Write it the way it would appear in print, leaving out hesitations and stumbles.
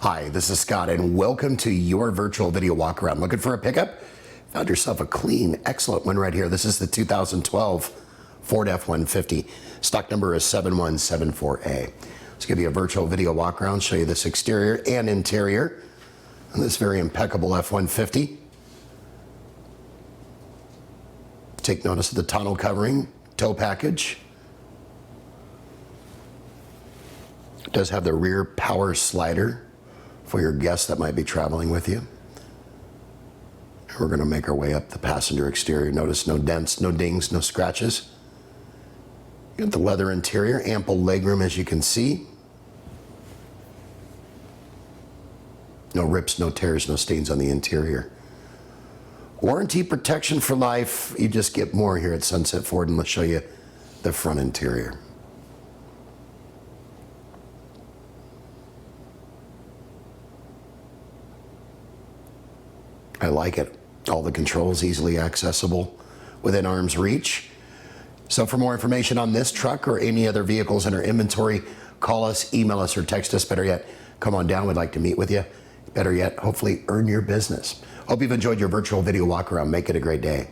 Hi, this is Scott, and welcome to your virtual video walk around. Looking for a pickup? Found yourself a clean, excellent one right here. This is the 2012 Ford F-150. Stock number is 7174A. Let's give you a virtual video walk around, show you this exterior and interior on this very impeccable F-150. Take notice of the tonneau covering, tow package. It does have the rear power slider for your guests that might be traveling with you. We're going to make our way up the passenger exterior. Notice no dents, no dings, no scratches. You got the leather interior, ample legroom as you can see. No rips, no tears, no stains on the interior. Warranty protection for life. You just get more here at Sunset Ford, and let's show you the front interior. I like it. All the controls easily accessible within arm's reach. So for more information on this truck or any other vehicles in our inventory, call us, email us, or text us. Better yet, come on down. We'd like to meet with you. Better yet, hopefully earn your business. Hope you've enjoyed your virtual video walk around. Make it a great day.